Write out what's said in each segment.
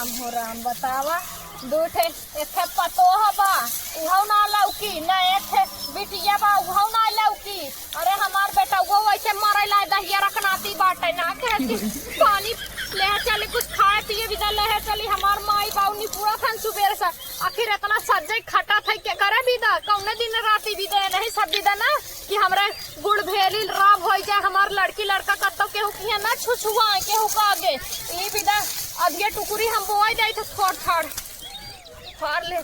राम बतावा दूठे एथे पतोह बा उहौ ना लौकी ना एथे बिटिया बा उहौ ना लौकी। अरे हमार बेटा वो वैसे मरे ला दहिया रखनाती बाटे ना कहती पानी ले चली कुछ खाए पिए बिदा ले चली हमार माई बाउनी पूरा फन सुबेर से आखिर इतना सज्जै खटा थे के करे बिदा कौने दिन राती बिदा नहीं सब बिदा ना कि हमरा गुड़ भेली राब हो जाए हमार लड़की लड़का कत्तो केहू किया ना छुछुआ केहू का आगे ई बिदा अदिए टुकुरी हम बोई जाई थे थोड़ थोड़ फाड़ ले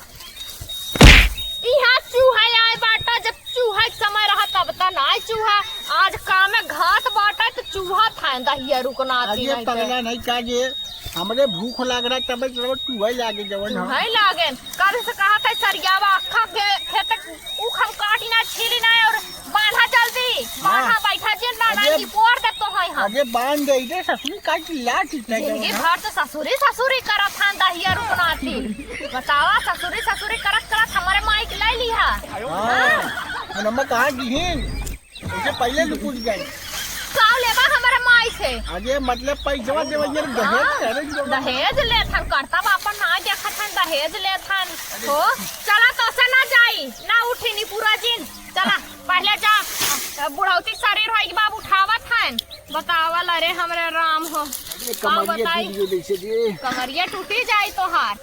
यहाँ चूहा आए बाटा जब चूहा के समय रहा तब तक ना चूहा आज काम में घास बाटा तो चूहा था दहिया रुकना आती नहीं पगला नहीं काजे हमरे भूख लग रहा तब चूहा लागे जवन नहीं लागे कर से कहा था सरियावा अखा के खेत उख हम काटी ना छीली ना और बांधा जल्दी बांधा बैठा जे ना ना की पोर दे तो है हम अरे बांध दे रे ससुरी काट लाट जिंदगी भर तो ससुरी ससुरी करत था दहिया रुकना आती बतावा ससुरी ससुरी करत करत हमारे माई के ले लिया हां नंबर कहां दिहिन उसे पहले से पूछ गए का लेबा हमारे माई से अरे मतलब पैसा देवल दहेज ले थन करता बापन ना देखत हन दहेज ले थन हो चला तो से ना जाई ना उठी नी पूरा दिन चला पहले जा बुढ़ौती शरीर होई के बाबू उठावत हन बतावल अरे हमरे राम हो कमरिया टूटी जाई तोहार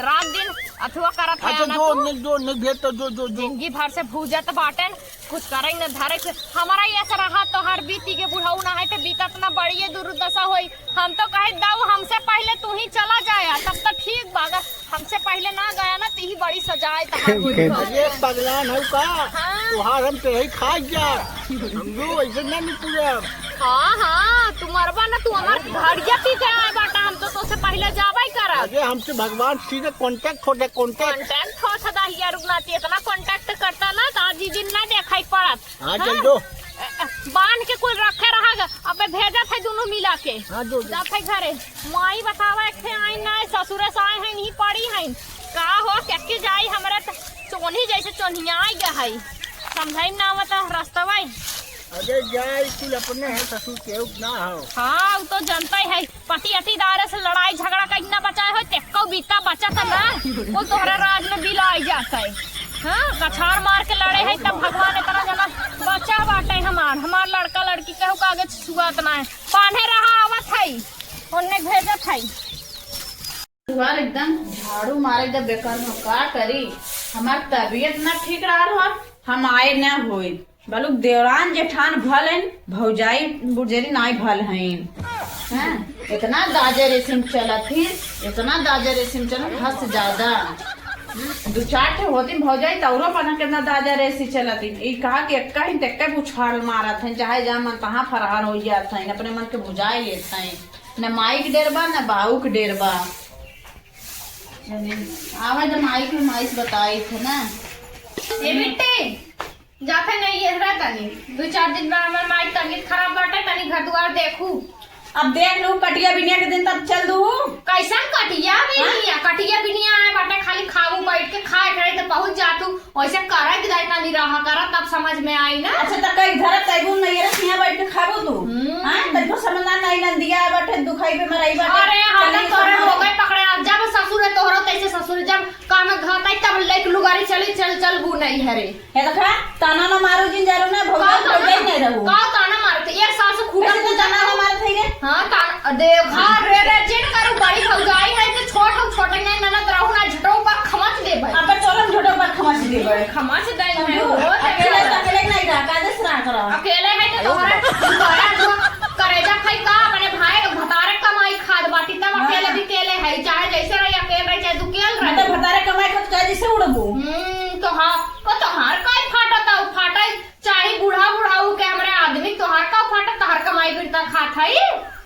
रात दिन अथवा करत है ना जो नहीं भेज तो जो जिंदगी भर से भूजत बाटन कुछ करे न धरे हमारा ऐसा रहा तो हर बीती के बुढ़ाऊ ना है तो बीतत ना बड़ी दुर्दशा होई हम तो कहे दाऊ हमसे पहले तू ही चला जाया तब तक ठीक बागा हमसे पहले ना गया ना ती बड़ी सजाए अरे पगला न का तोहार हम तो ही खा जा समझो ऐसे ना नहीं पूरा हाँ तू मरबा ना तू हमार घड़िया पी के आए बाटा हम तो से पहले जावाई करा अरे हमसे भगवान सीधे कांटेक्ट होता कांटेक्ट होता दहिया रुकनाती इतना कांटेक्ट करता ना तो आज दिन ना देखाई पड़त हां चल दो बांध के कुल रखे रहा अबे भेजा थे दोनों मिला के हां दो जा थे घरे माई बतावा थे आई ना ससुरे से आए हैं नहीं पड़ी हैं का हो के जाई हमरे चोनी जैसे चोनिया आई गया है समझाई ना मत रास्तवा अरे जाए कुल अपने है ससुर के ना हो हाँ तो जनता है पति अटीदार से लड़ाई झगड़ा कहीं बचाए हो तेको बीता बचा था ना वो तोहरे राज में बिल आई जाता है हाँ कछार मार के लड़े है तब भगवान इतना जना बचा बाटे हमार लड़का लड़की कहू का आगे छुआत ना है पाने रहा आवत है उन्हें भेजत है एकदम झाड़ू मारे जब बेकार में का करी हमार तबीयत ना ठीक रहा हम आए ना होई बालू देवरान जेठान भल हैं भौजाई बुजरी नाई भल हैं इतना दाजे रेसिम चला फिर इतना दाजे रेसिम चला हद से ज्यादा दो चार ठे होती भौजाई तौरो पना कितना दाजा रेसी चला थी ये कहा कि एक्का ही तेक्का उछाल मारा था चाहे जहाँ मन तहाँ फरार हो जाता है अपने मन के बुझाई लेता है न माई के डेर बा न बाऊ के डेर बा आवाज माई के माई से बताई थे ना ये बेटे जाते नहीं ये रहा तनी दो चार दिन में हमार माई तबीयत खराब बाटे तनी घर द्वार देखू अब देख लू कटिया बिनिया के दिन तब चल दू कैसन कटिया बिनिया है बाटे खाली खाऊ बैठ के खाए करे तो पहुंच जातू वैसे करे कि दाइना नहीं रहा करा तब समझ में आई ना अच्छा तो कई घर तैबू नहीं रह यहाँ बैठ के खाबो तू हां तब समझना नहीं नंदिया बैठे दुखाई पे मराई बाटे अरे हां तोरे हो गए पकड़े जब ससुर है तोहरो तैसे ससुर जब काम घात आई तब लेक लुगारी चल बू नहीं हरे हे देखा ताना ना मारो जिन जारो ना भौजाई नहीं रहू का ताना मारते एक साल से खूटा तू ताना ना मारत है के हां ताना देखा रे जिन करू बड़ी भौजाई है तो छोटे नहीं ननद रहू ना झटो पर खमच दे भाई अब चलम झटो पर खमच दे भाई खमच दे है अकेले नहीं रहा का दस रहा करो अकेले है तो तोहरा करेजा खाई का अपने भाई भतारे कमाई खाद बाटी तब अकेले भी केले है चाहे जैसे रही अकेले रही चाहे दुकेल रही तो भतारे कमाई खत का जैसे उड़बू तो हां तो हार काय फाटा चाहे बुढ़ाऊ के हमरे आदमी तोहार का फाटा तोहार कमाई बिरता खात है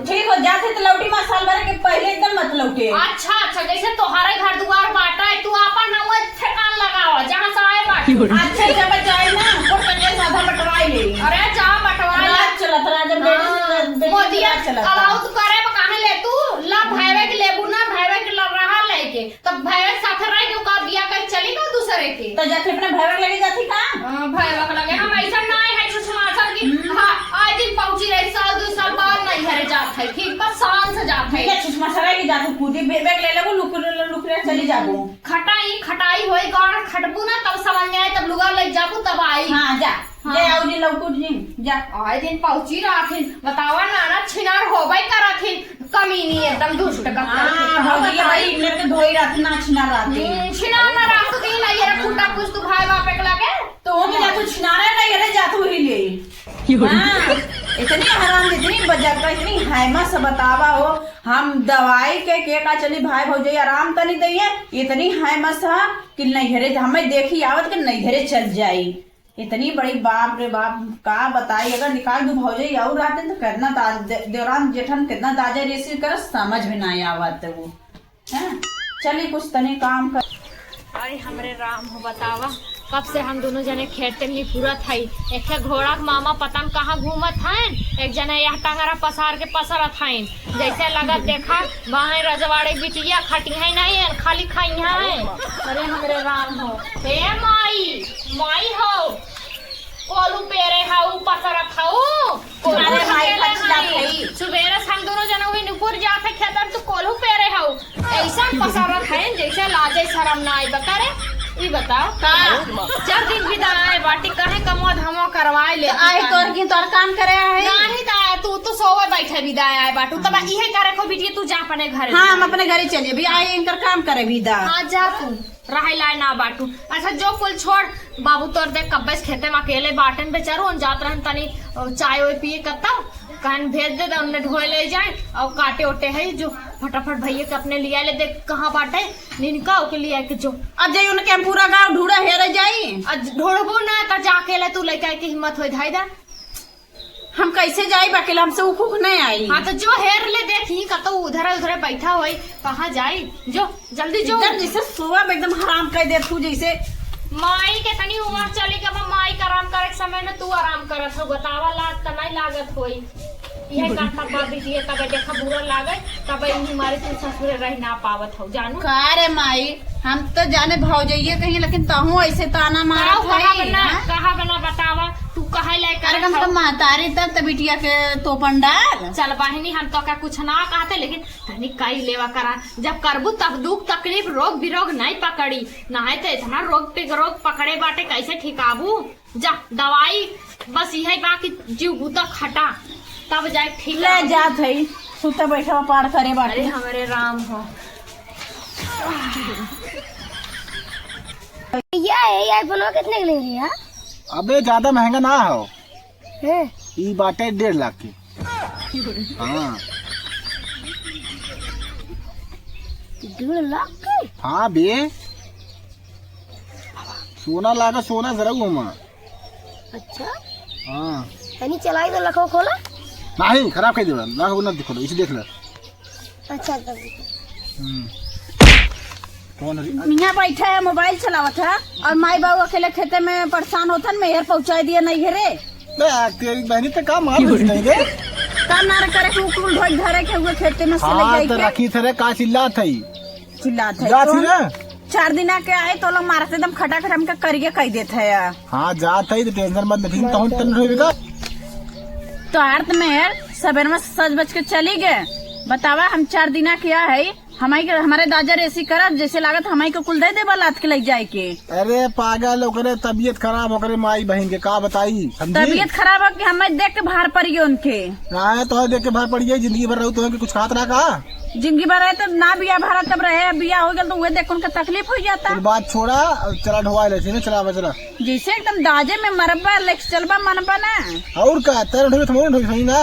ठीक हो जाते तो लौटी मा साल भर के पहले एकदम मत लौटे अच्छा जैसे तोहारे घर द्वार बाटा है तू अपन नाम ठेकान लगाओ जहां से आए बाटी अच्छा जब जाए ना और कन्या साधा बटवाई ले अरे जा बटवाई रात चलत रहा जब मोदिया अलाउड करे काहे ले तू ला भाईवे के लेबू ना भाईवे के लग रहा लेके तब भाईवे साथ रह के का बिया कर चली ना दूसरे के तो जाके अपने भाईवे लगे जाती का भाईवे के लगे हम ऐसा ना है सुषमाचर की हां आज दिन पहुंची रही साल 2 साल बाद नहीं घरे जात है ठीक पर शान से जात है सुषमा सराय की जातू कूदी बेग ले ले चली जाबू। खटाई होई गौर खटबू ना तब समझ में आए, तब लुगा ले जाबू तब आई। हाँ जा जे आओ जी लौकुट जी जा। आए दिन पहुंची राखिन बतावा नाना छिनार होबै करथिन, कमीनी एकदम दुष्ट का। हां भौजी भाई मेरे के धोई रात ना छिना राती छिनार ना राख दी ना ये खूटा कुछ तू भाई बाप के लगे तो वो भी जा तू छिनारे ना ये जा तू ही ले। हां इतनी हराम इतनी बजट इतनी हैमा से बतावा हो, हम दवाई के का चली भाई भौजी आराम तनी दइए, इतनी हैमा सा कि नहीं घरे हमें देखी आवत के नहीं घरे चल जाई। इतनी बड़ी बाप रे बाप का बताई, अगर निकाल दू भौजी और रहते तो कितना देवरान जेठन कितना ताजा रेसी कर समझ में ना आवत वो है। चली कुछ तनी काम कर। अरे हमरे राम हो बतावा कब से हम दोनों जने खेते में पूरा थई, एक घोड़ा के मामा पता न कहाँ घूमत हन, एक जने यह टंगरा पसार के पसरत हन, जैसे लगत देखा वहाँ रजवाड़े बिटिया खटी है नहीं खाली खाई है। अरे हमरे राम हो हे माई माई हो कोलू पेरे हाउ पसरत हाउ अरे माई खटी सुबेरे हम दोनों जने हुई नुपुर जाके खेतर तो कोलू पेरे हाउ ऐसा पसरत है जैसे लाजे शर्म ना आई। बता ई बताओ का 4 दिन विदाई बाटी कहे कमो धमो करवाए ले आए तोर की तोर काम करे है नहीं ता तू तो सोवे बैठे विदाई आए बाटू तब इहे करे को बिटिया तू जा अपने घर। हाँ हम अपने घरे चलिए भी आए इनकर काम करे विदा। हाँ जा तू रहे लाए ना बाटू। अच्छा जो कुल छोड़ बाबू तोर देख कब्बे खेते में अकेले बाटन बेचारू उन जात रहन तनी चाय वाय पिए कत्ता कहन भेज दे उन्हें ढोए ले जाए और काटे ओटे है जो फटाफट भैया के अपने लिया ले देख कहाँ बाटे निनका ओके लिया के जो अब जाई उनके पूरा गांव ढूंढा हेरे जाई ढोड़बो ना तो जाके ले तू लेके की हिम्मत हो धाई दा हम कैसे जाई बाकी हमसे उखुक नहीं आई। हाँ तो जो हेर ले देखी कतो उधर उधर बैठा हुई कहाँ जाई जो जल्दी जो जैसे सुबह एकदम हराम कर दे तू जैसे माई के तनी उमर चली के माई का आराम करे समय में तू आराम करत हो बतावा लाग त नहीं लागत होई ये काटा बाबी दिए तब देखा बुरा लागे तब इन मारे तू ससुर रह ना पावत हो जानू का रे माई हम तो जाने भाव जाइए कहीं लेकिन तहु ऐसे ताना मारा कहा बना बतावा तू कहे ले कर कम से कम महतारी तब तो बिटिया के तो पंडाल चल बहनी हम तो का कुछ ना कहते लेकिन तनी कई लेवा करा जब करबू तब दुख तकलीफ रोग बिरोग नहीं पकड़ी ना है तो इतना रोग पकड़े बाटे कैसे ठिकाबू जा दवाई बस यही बाकी जीव बूता खटा तब जाए ठीक ले जात है सुता बैठा पार करे बाटे। अरे हमारे राम हो ये आईफोन कितने की ले रही है? अबे ज्यादा महंगा ना हो है ई बाटे 1.5 लाख की। हाँ 1.5 लाख की? हाँ बे सोना लागा सोना जरा घूमा। अच्छा हाँ यानी चलाई तो लखो खोला। नहीं खराब कर दिया लाख ना दिखो इसे देख ले। अच्छा कौन है मियाँ बैठा है मोबाइल चलावत है और माई बाबू अकेले खेते में परेशान होता मैं हेर पहुँचा दिया नहीं घरे तेरी बहनी पे काम मार देंगे काम ना करे के उकुल ढोई धरे के हुए खेते में से ले हाँ जाई तो के रखी थे का चिल्ला थी चिल्लात है जा थी तो ना 4 दिन के आए तो लोग मारते एकदम खटाखट हमके करिए कह देते है। हाँ जा थी तो टेंशन मत नहीं तो तन होएगा तो अर्थ में सवेर में सज बज के चली गए बतावा हम 4 दिन क्या है हमारे दादा रेसी करब जैसे लागत हमारी को कुल दे दे लात के ले जाए के। अरे पागल ओकरे तबीयत खराब ओकरे माई बहन के का बताई तबीयत खराब है कि हमें देख के बाहर पड़ी उनके ना तो देख के बाहर पड़ी जिंदगी भर रहू तो कुछ खात रहा का जिंदगी भर रहे तो ना बिया भरा तब रहे बिया हो गया तो वह देख उनका तकलीफ हो जाता। बात छोड़ा चला ढोवा ले चला चला जैसे एकदम दाजे में मरबा लेके चलबा मनबा ना और का तेरे ढोवे थमोड़ ढोई ना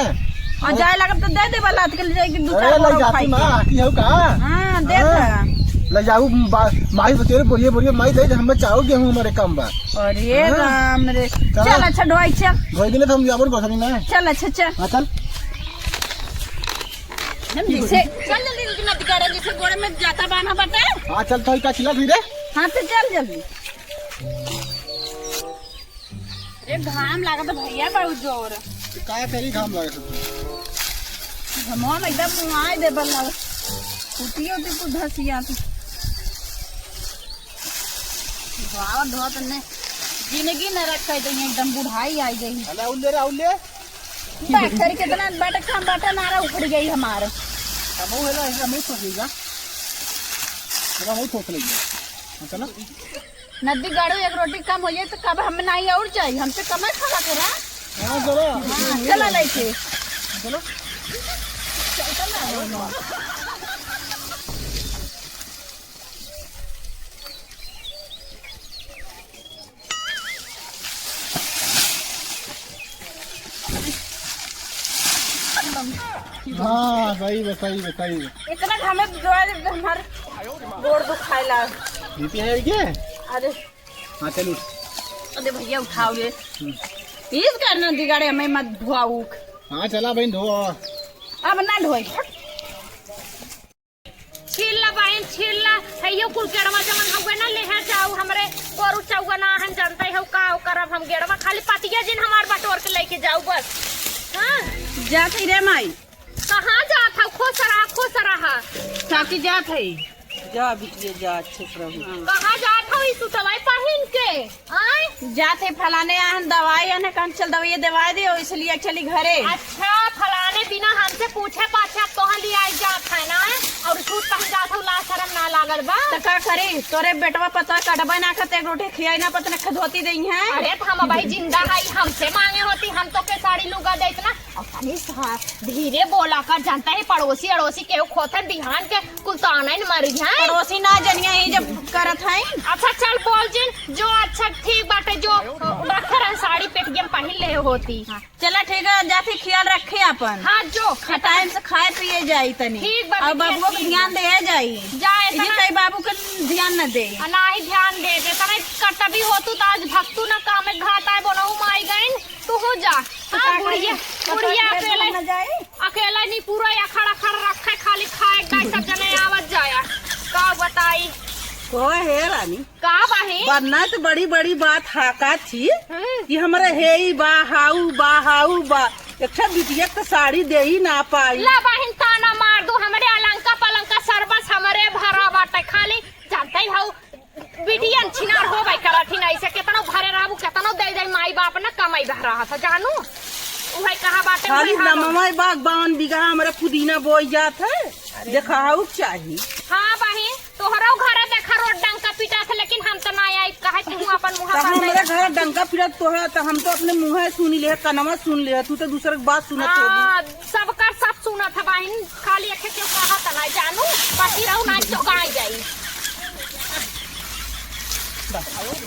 और जाए लगत तो दे दे लात के ले जाएगी दूसरा ले जाती मां आती हो का हां देख ले जाऊ माई बतेरे बोलिए बोलिए माई दे हम चाहो गेहूं हमारे काम बा और ये राम रे चल अच्छा ढोई चल ढोई दिले हम जाबर को ना चल अच्छा चल हां चल जैसे चल जल्दी नदी करे जैसे गोड़े में जाता बाना बता। हां चल तो का चिल्ला धीरे हां तो चल जल्दी ए घाम लागत भैया बहुत जोर का करी काम लगे घमौन एकदम मुआए दे बल्ला कुटी होती तो धसिया तो भाव धोत ने जिंदगी न रखे दे एकदम बुढ़ाई आई गई अले उल्ले बैठर कितना बैठ काम बाटा नारा उखड़ गई हमारे अब वो है ना हम सोचेगा तेरा बहुत सोच लगी चला नदी गाड़ो एक रोटी कम हो जाए तो कब हमें नहीं और चाहिए हमसे कम है खाना तेरा। हाँ चलो चला लेके चलो हाँ सही है सही है सही है। इतना हमें हमारे गोड़ दुखाइला। बीपी है क्या? अरे हाँ चलो अरे भैया उठाओ ये इस कारण नदी गाड़े हमें मत धुआऊ। हाँ चला बहन धो अब ना ढोई छील ला बहन छील ला हैयो कुल गेड़वा जमन हउए ना लेहे जाऊ हमरे गोरु चौगा ना हम जानते हो का करब हम गेड़वा खाली पातिया जिन हमार बटोर के लेके जाऊ बस। हां जाती रे माई कहां जात हौ खुश रहा साकी जात है जा बिटिया जा अच्छे से रहो। कहां जात हौ ई तू दवाई पहिन के आय जाते फलाने आहन दवाई आने कहाँ चल दवाई दे इसलिए चली घरे। अच्छा फलाने बिना हमसे पूछे पाछे अब तोहर लिए आई जात है ना और सूट पहन जात हौ ला शर्म ना लागल बा। तो का करी तोरे बेटवा पता कटबा ना करते रोटी खियाई ना पता न धोती दई है। अरे तो हम भाई जिंदा है हमसे मांगे होती हम तो के साड़ी लुगा देत ना और तनी धीरे बोला कर जानता है पड़ोसी अड़ोसी के खोथन ध्यान के कुल तो आना न मरी है पड़ोसी ना जनिया ही जब करत है। अच्छा चल बोल जिन जो अच्छा ठीक बाटे जो रखे रह साड़ी पेट गेम पहन ले होती। चला ठीक है जाती ख्याल रखे अपन। हाँ जो टाइम से खाए पिए जाई तनी ठीक बा और बिटिया, बाबुओ को ठीक ध्यान दे जाई जाए ये कई बाबू के ध्यान न दे ना ही ध्यान दे दे तने कर्तव्य होतु तो आज भक्तु न काम घाट आए बनहु माई गइन तू हो जा। हाँ बुढ़िया अकेला नहीं पूरा अखड़ रखे खाली खाए गाय सब जने आवत जाया का बताई को है रानी का बाही वरना तो बड़ी बड़ी बात हाका थी कि हमारा हे हाउ बा एक बिटिया तो साड़ी दे ही ना पाई। ला बहन ताना मार दो हमरे अलंका पलंका सरबस हमरे भरा बाटे खाली जानते ही हऊ बिटियन छिनार हो भाई करथिन ऐसे केतनो भरे रहबू केतनो दे माई बाप न कमाई भरा था जानू उहे कहा बाटे खाली उहे हाल। नमवाई बाग 52 बीघा हमारा पुदीना बोई जात है देखाऊ चाहिए। हाँ बहन तोहरा घरे देखा रोड डंका पिटा था लेकिन हम तो ना आई कहे तू अपन मुंह तो पर हमारे घर डंका फिरत तो है तो हम तो अपने मुँह सुनी ले कनवा सुन ले तू तो दूसरे की बात सुनत होगी। हाँ सबका सब सुना था बहन खाली अखे क्यों कहा था ना जानू पति रहू ना चौका जाई।